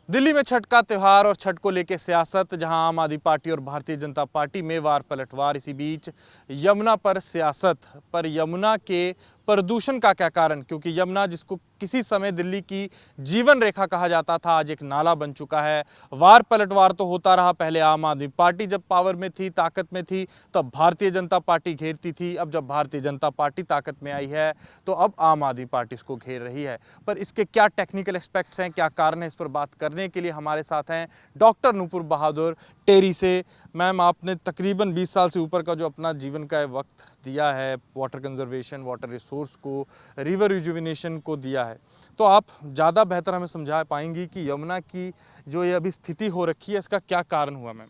दिल्ली में छठ का त्यौहार और छठ को लेकर सियासत, जहां आम आदमी पार्टी और भारतीय जनता पार्टी में वार पलटवार। इसी बीच यमुना पर सियासत, पर यमुना के प्रदूषण का क्या कारण, क्योंकि यमुना जिसको किसी समय दिल्ली की जीवन रेखा कहा जाता था, आज एक नाला बन चुका है। वार पलटवार तो होता रहा। पहले आम आदमी पार्टी जब पावर में थी, ताकत में थी, तब भारतीय जनता पार्टी घेरती थी। अब जब भारतीय जनता पार्टी ताकत में आई है तो अब आम आदमी पार्टी इसको घेर रही है। पर इसके क्या टेक्निकल एस्पेक्ट्स हैं, क्या कारण है, इस पर बात करने के लिए हमारे साथ हैं डॉक्टर नूपुर बहादुर टेरी से। मैम, आपने तकरीबन 20 साल से ऊपर का जो अपना जीवन का वक्त दिया है वाटर कंजर्वेशन, वाटर रिसोर्स को, रिवर रिजुविनेशन को दिया है, तो आप ज़्यादा बेहतर हमें समझा पाएंगी कि यमुना की जो ये अभी स्थिति हो रखी है, इसका क्या कारण हुआ। मैम,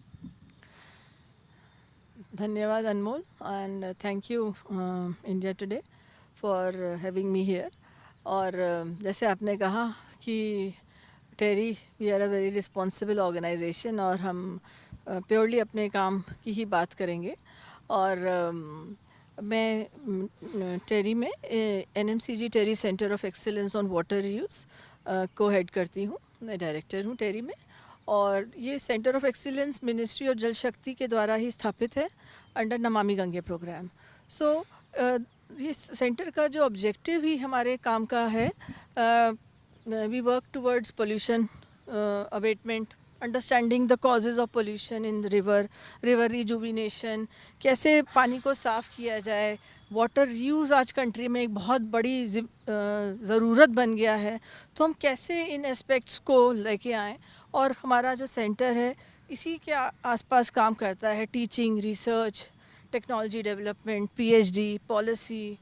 धन्यवाद Anmol, and thank you India Today for having me here. और जैसे आपने कहा कि TERI we are a very responsible organisation और हम प्योरली अपने काम की ही बात करेंगे। और मैं टेरी में NMCG TERI centre of excellence on water use को हेड करती हूँ। मैं डायरेक्टर हूँ टेरी में, और ये centre of excellence ministry of Jal Shakti के द्वारा ही स्थापित है अंडर नमामि गंगे प्रोग्राम। सो ये सेंटर का जो ऑब्जेक्टिव ही हमारे काम का है, we work towards pollution abatement, understanding the causes of pollution in river rejuvenation, कैसे पानी को साफ़ किया जाए। वाटर यूज़ आज कंट्री में एक बहुत बड़ी ज़रूरत बन गया है, तो हम कैसे इन एस्पेक्ट्स को लेके आएँ। और हमारा जो सेंटर है इसी के आसपास काम करता है, teaching, research, technology development, PhD, policy,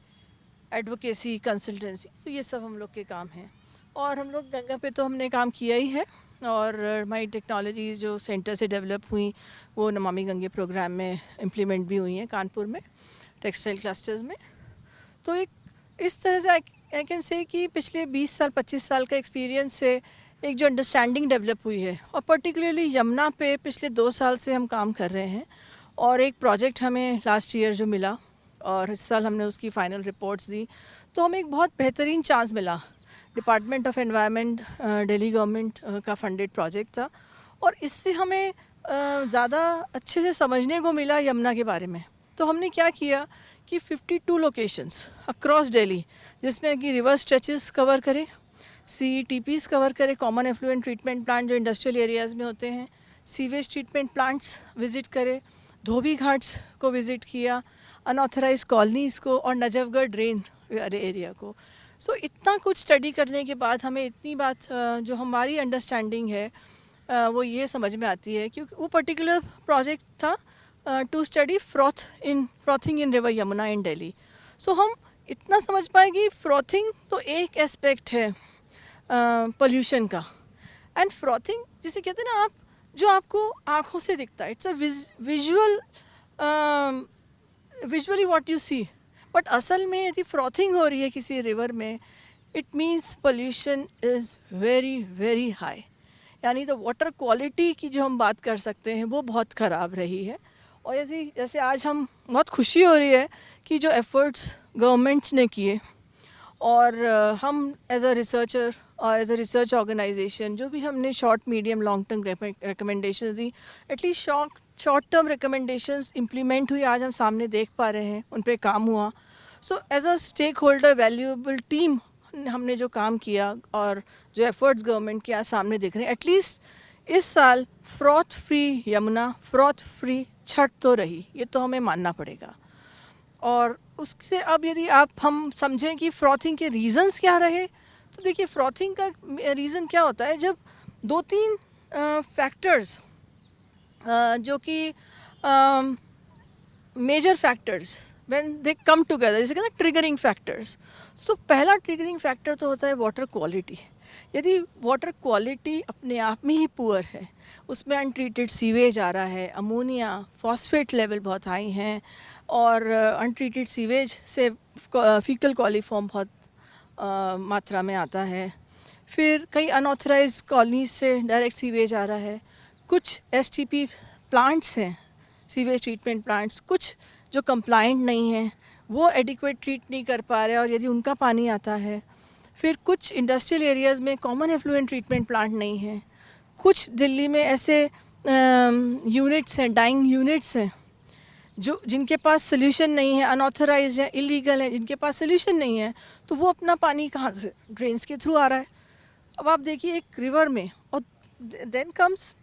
advocacy, consultancy, तो ये सब हम लोग के काम हैं। और हम लोग गंगा पे तो हमने काम किया ही है, और हमारी टेक्नोलॉजीज़ जो सेंटर से डेवलप हुई वो नमामि गंगे प्रोग्राम में इम्प्लीमेंट भी हुई हैं कानपुर में टेक्सटाइल क्लस्टर्स में। तो एक इस तरह से आई कैन से कि पिछले 20 साल 25 साल का एक्सपीरियंस से एक जो अंडरस्टैंडिंग डेवलप हुई है, और पर्टिकुलरली यमुना पे पिछले 2 साल से हम काम कर रहे हैं। और एक प्रोजेक्ट हमें लास्ट ईयर जो मिला, और इस साल हमने उसकी फ़ाइनल रिपोर्ट्स दी, तो हमें एक बहुत बेहतरीन चांस मिला। Department of environment, Delhi government का फंडेड प्रोजेक्ट था, और इससे हमें ज़्यादा अच्छे से समझने को मिला यमुना के बारे में। तो हमने क्या किया कि 52 लोकेशंस अक्रॉस दिल्ली, जिसमें कि रिवर स्ट्रेचेस कवर करें, CETPs कवर करें, कॉमन एफ्लुएंट ट्रीटमेंट प्लांट जो इंडस्ट्रियल एरियाज़ में होते हैं, सीवेज ट्रीटमेंट प्लांट्स विज़िट करें, धोबी घाट्स को विज़िट किया, अनऑथराइज कॉलोनीज़ को, और नजफगढ़ ड्रेन एरिया को। सो इतना कुछ स्टडी करने के बाद हमें इतनी बात जो हमारी अंडरस्टैंडिंग है वो ये समझ में आती है, क्योंकि वो पर्टिकुलर प्रोजेक्ट था to study frothing in river Yamuna in Delhi. So हम इतना समझ पाए कि फ्रॉथिंग तो एक एस्पेक्ट है पोल्यूशन का, एंड फ्रॉथिंग जिसे कहते हैं ना, आप जो आपको आँखों से दिखता है, it's a visually what you see, but असल में यदि फ्रॉथिंग हो रही है किसी रिवर में, it means pollution is very very high. यानी तो वाटर क्वालिटी की जो हम बात कर सकते हैं वो बहुत ख़राब रही है। और यदि जैसे आज हम बहुत खुशी हो रही है कि जो एफ़र्ट्स गवर्नमेंट्स ने किए, और हम एज अ रिसर्चर और एज अ रिसर्च ऑर्गेनाइजेशन जो भी हमने short medium long term recommendations दी, at least short term recommendations implement हुई, आज हम सामने देख पा रहे हैं, उन पे काम हुआ। So as a stakeholder valuable team हमने जो काम किया और जो एफर्ट्स गवर्नमेंट के आज सामने दिख रहे हैं, एटलीस्ट इस साल froth free Yamuna, froth free Chhath तो रही, ये तो हमें मानना पड़ेगा। और उससे अब यदि हम समझें कि फ्रॉथिंग के रीज़न्स क्या रहे, तो देखिए फ्रॉथिंग का रीज़न क्या होता है, जब 2-3 फैक्टर्स जो कि major factors when they come together, जैसे कहते हैं ट्रिगरिंग फैक्टर्स। सो पहला ट्रिगरिंग फैक्टर तो होता है वाटर क्वालिटी। यदि वाटर क्वालिटी अपने आप में ही पुअर है, उसमें अनट्रीटेड सीवेज आ रहा है, अमोनिया, फॉस्फेट लेवल बहुत हाई हैं, और अनट्रीटेड सीवेज से फीकल कॉलीफॉर्म बहुत मात्रा में आता है। फिर कई अनऑथराइज कॉलोनीज से डायरेक्ट सीवेज आ रहा है। कुछ STP प्लांट्स हैं, सीवेज ट्रीटमेंट प्लांट्स, कुछ जो कंप्लाइंट नहीं हैं, वो एडिक्वेट ट्रीट नहीं कर पा रहे, और यदि उनका पानी आता है। फिर कुछ इंडस्ट्रियल एरियाज़ में कॉमन एफ्लुएंट ट्रीटमेंट प्लांट नहीं है। कुछ दिल्ली में ऐसे यूनिट्स हैं, डाइंग यूनिट्स हैं, जो जिनके पास सोल्यूशन नहीं है, अनऑथराइज्ड है, इलीगल है, जिनके पास सोल्यूशन नहीं है, तो वो अपना पानी कहाँ से, ड्रेन्स के थ्रू आ रहा है। अब आप देखिए एक रिवर में, और देन कम्स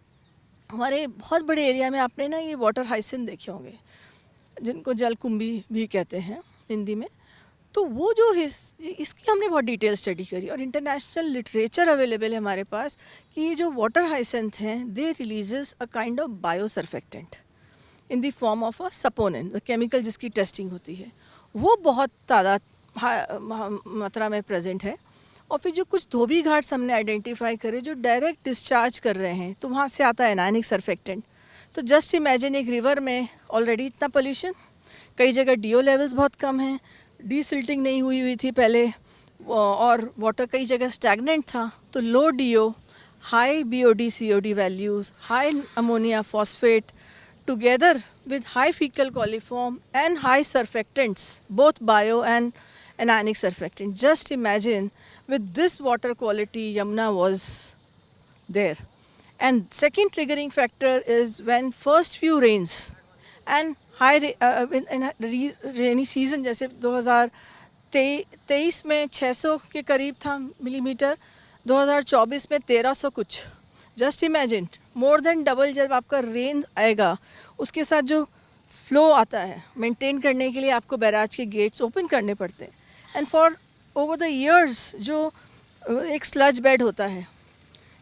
हमारे बहुत बड़े एरिया में आपने ना ये वाटर हाइसिन देखे होंगे, जिनको जलकुंभी भी कहते हैं हिंदी में। तो वो जो इसकी हमने बहुत डिटेल स्टडी करी, और इंटरनेशनल लिटरेचर अवेलेबल है हमारे पास कि ये जो वाटर हाइसिंथ हैं, they releases a kind of biosurfactant in the form of a saponin, the chemical जिसकी टेस्टिंग होती है, वो बहुत मात्रा में प्रेजेंट है। और फिर जो कुछ धोबी घाट्स हमने आइडेंटिफाई करे जो डायरेक्ट डिस्चार्ज कर रहे हैं, तो वहाँ से आता है anionic surfactant. So just imagine एक रिवर में ऑलरेडी इतना पोल्यूशन, कई जगह डीओ लेवल्स बहुत कम हैं, डीसिल्टिंग नहीं हुई थी पहले, और वाटर कई जगह स्टैगनेंट था, तो low DO, high BOD COD values, high ammonia phosphate together with high fecal coliform and high surfactants, both bio and anionic surfactant. Just imagine with this water quality Yamuna was there. And second triggering factor is when first few rains and high in rainy season, जैसे 2023 में 600 के करीब था millimetre, 2024 में 1300 कुछ। Just imagine more than double जब आपका rain आएगा, उसके साथ जो फ्लो आता है मेंटेन करने के लिए आपको बैराज के गेट्स ओपन करने पड़ते हैं। And for over the years जो एक स्लज बेड होता है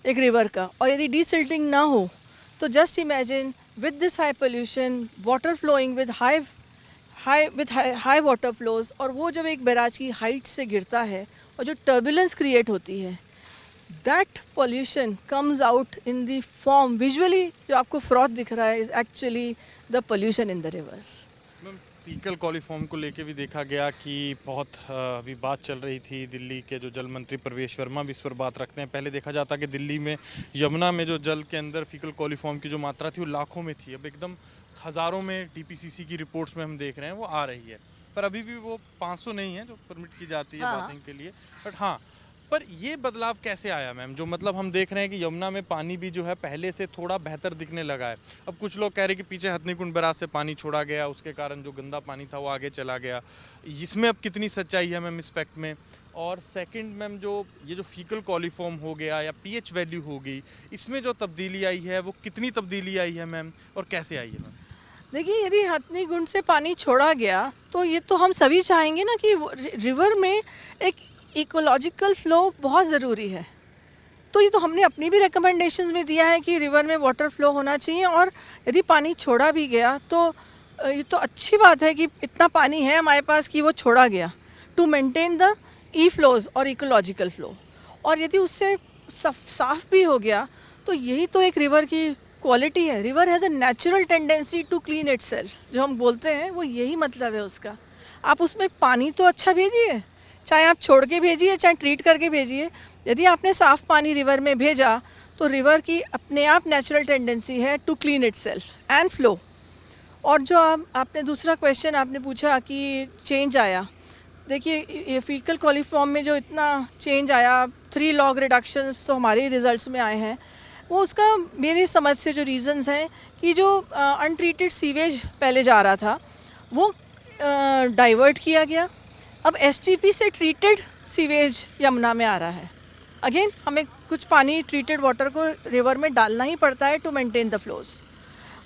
एक रिवर का, और यदि डीसिल्टिंग ना हो तो just imagine with this high pollution, water flowing with high water flows, और वो जब एक बैराज की हाइट से गिरता है और जो टर्बुलेंस क्रिएट होती है, that pollution comes out in the form visually, जो आपको फ्रॉथ दिख रहा है, is actually the pollution in the river. Ma'am, faecal coliform को लेके भी देखा गया कि बहुत अभी बात चल रही थी, दिल्ली के जो जल मंत्री प्रवेश वर्मा भी इस पर बात रखते हैं। पहले देखा जाता कि दिल्ली में यमुना में जो जल के अंदर फीकल कॉलीफॉर्म की जो मात्रा थी वो लाखों में थी, अब एकदम हज़ारों में टीपीसीसी की रिपोर्ट्स में हम देख रहे हैं वो आ रही है, पर अभी भी वो 500 नहीं है जो परमिट की जाती है बाथिंग के लिए। बट हाँ, पर ये बदलाव कैसे आया मैम, जो मतलब हम देख रहे हैं कि यमुना में पानी भी जो है पहले से थोड़ा बेहतर दिखने लगा है। अब कुछ लोग कह रहे हैं कि पीछे हथनीकुंड बैराज से पानी छोड़ा गया, उसके कारण जो गंदा पानी था वो आगे चला गया, इसमें अब कितनी सच्चाई है मैम इस फैक्ट में? और सेकंड मैम, जो ये जो फीकल कॉलीफॉर्म हो गया या पीएच वैल्यू हो गई, इसमें जो तब्दीली आई है वो कितनी तब्दीली आई है मैम, और कैसे आई है मैम? देखिए, यदि हथनीकुंड से पानी छोड़ा गया तो ये तो हम सभी चाहेंगे ना कि रिवर में एक इकोलॉजिकल फ्लो बहुत ज़रूरी है। तो ये तो हमने अपनी भी रिकमेंडेशंस में दिया है कि रिवर में वाटर फ्लो होना चाहिए, और यदि पानी छोड़ा भी गया तो ये तो अच्छी बात है कि इतना पानी है हमारे पास कि वो छोड़ा गया, to maintain the E flows और इकोलॉजिकल फ्लो। और यदि उससे साफ भी हो गया तो यही तो एक रिवर की क्वालिटी है। River has a natural tendency to clean itself, जो हम बोलते हैं वो यही मतलब है उसका। आप उसमें पानी तो अच्छा भेजिए, चाहे आप छोड़ के भेजिए चाहे ट्रीट करके भेजिए, यदि आपने साफ़ पानी रिवर में भेजा तो रिवर की अपने आप नेचुरल टेंडेंसी है to clean itself and flow. और जो आपने दूसरा क्वेश्चन आपने पूछा कि चेंज आया, देखिए ये फीकल कॉलीफॉर्म में जो इतना चेंज आया, 3 लॉग रिडक्शंस तो हमारे रिजल्ट्स में आए हैं, वो उसका मेरी समझ से जो रीज़न्स हैं कि जो अनट्रीटेड सीवेज पहले जा रहा था वो डाइवर्ट किया गया, अब एसटीपी से ट्रीटेड सीवेज यमुना में आ रहा है। अगेन हमें कुछ पानी ट्रीटेड वाटर को रिवर में डालना ही पड़ता है टू मेंटेन द फ्लोज।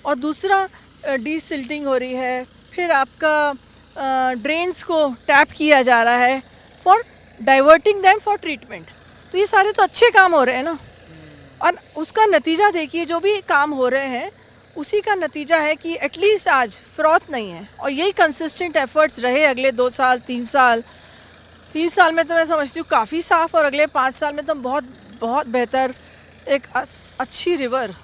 और दूसरा डीसिल्टिंग हो रही है, फिर आपका ड्रेन्स को टैप किया जा रहा है for diverting them for treatment. तो ये सारे तो अच्छे काम हो रहे हैं ना, और उसका नतीजा देखिए, जो भी काम हो रहे हैं उसी का नतीजा है कि एटलीस्ट आज फ्रॉथ नहीं है। और यही कंसिस्टेंट एफर्ट्स रहे अगले 2 साल 3 साल। 3 साल में तो मैं समझती हूँ काफ़ी साफ़, और अगले 5 साल में तो बहुत बहुत बेहतर एक अच्छी रिवर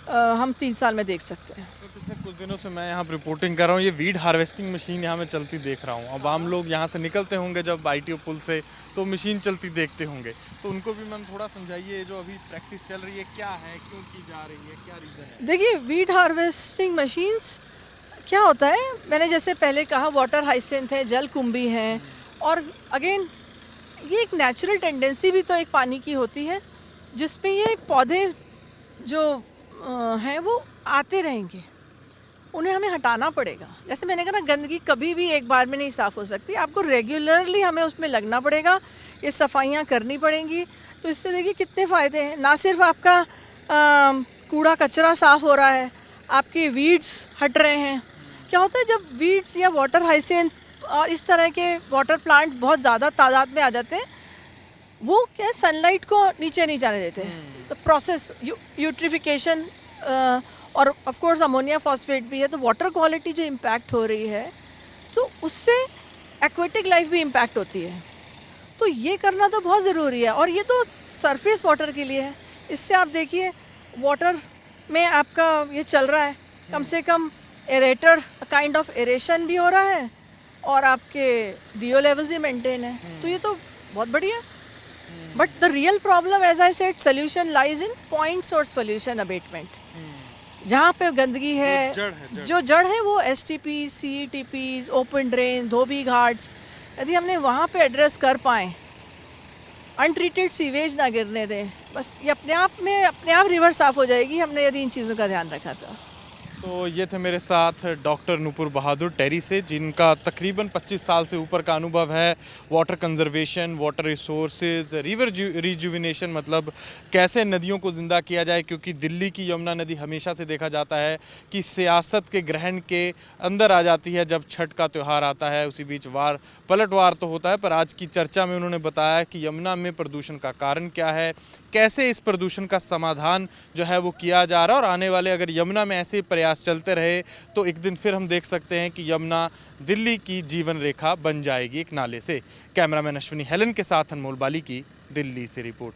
हम 3 साल में देख सकते हैं। तो पिछले कुछ दिनों से मैं यहाँ रिपोर्टिंग कर रहा हूँ, ये वीड हार्वेस्टिंग मशीन यहाँ मैं चलती देख रहा हूँ। अब आम लोग यहाँ से निकलते होंगे जब ITO पुल से, तो मशीन चलती देखते होंगे, तो उनको भी मैम थोड़ा समझाइए जो अभी प्रैक्टिस चल रही है क्या है, क्यों की जा रही है, क्या रीज़न है? देखिए, वीड हार्वेस्टिंग मशीन्स क्या होता है, मैंने जैसे पहले कहा वाटर हाइसिंथ है, जल कुंभी हैं, और अगेन ये एक नेचुरल टेंडेंसी भी तो एक पानी की होती है जिसमें ये पौधे जो हैं वो आते रहेंगे, उन्हें हमें हटाना पड़ेगा। जैसे मैंने कहा ना, गंदगी कभी भी एक बार में नहीं साफ़ हो सकती, आपको रेगुलरली हमें उसमें लगना पड़ेगा, ये सफाइयाँ करनी पड़ेंगी। तो इससे देखिए कितने फ़ायदे हैं, ना सिर्फ आपका कूड़ा कचरा साफ़ हो रहा है, आपके वीड्स हट रहे हैं। क्या होता है जब वीड्स या वाटर हाइसेंथ और इस तरह के वाटर प्लांट बहुत ज़्यादा तादाद में आ जाते हैं, वो क्या सनलाइट को नीचे नहीं जाने देते हैं, तो प्रोसेस यूट्रिफिकेशन और ऑफ कोर्स अमोनिया फॉस्फेट भी है, तो वाटर क्वालिटी जो इम्पैक्ट हो रही है, सो उससे एक्वेटिक लाइफ भी इम्पैक्ट होती है। तो ये करना तो बहुत ज़रूरी है, और ये तो सरफेस वाटर के लिए है। इससे आप देखिए वाटर में आपका ये चल रहा है, कम से कम एरेटर काइंड ऑफ एरेशन भी हो रहा है, और आपके डीओ लेवल्स ही मेंटेन है, तो ये तो बहुत बढ़िया है। But the real problem, as I said, solution lies in point source pollution abatement. जहाँ पे गंदगी है, जो जड़ है वो STP, CETPs, ओपन ड्रेन, धोबी घाट्स, यदि हमने वहाँ पे एड्रेस कर पाएँ, अनट्रीटेड सीवेज ना गिरने दें, बस ये अपने आप रिवर साफ़ हो जाएगी, हमने यदि इन चीज़ों का ध्यान रखा तो ये थे मेरे साथ डॉक्टर नूपुर बहादुर टेरी से, जिनका तकरीबन 25 साल से ऊपर का अनुभव है water conservation, water resources, river rejuvenation, मतलब कैसे नदियों को ज़िंदा किया जाए। क्योंकि दिल्ली की यमुना नदी हमेशा से देखा जाता है कि सियासत के ग्रहण के अंदर आ जाती है जब छठ का त्यौहार आता है, उसी बीच पलटवार तो होता है। पर आज की चर्चा में उन्होंने बताया कि यमुना में प्रदूषण का कारण क्या है, कैसे इस प्रदूषण का समाधान जो है वो किया जा रहा है, और आने वाले अगर यमुना में ऐसे प्रयास चलते रहे तो एक दिन फिर हम देख सकते हैं कि यमुना दिल्ली की जीवन रेखा बन जाएगी एक नाले से। कैमरामैन अश्विनी हेलन के साथ अनमोल बाली की दिल्ली से रिपोर्ट।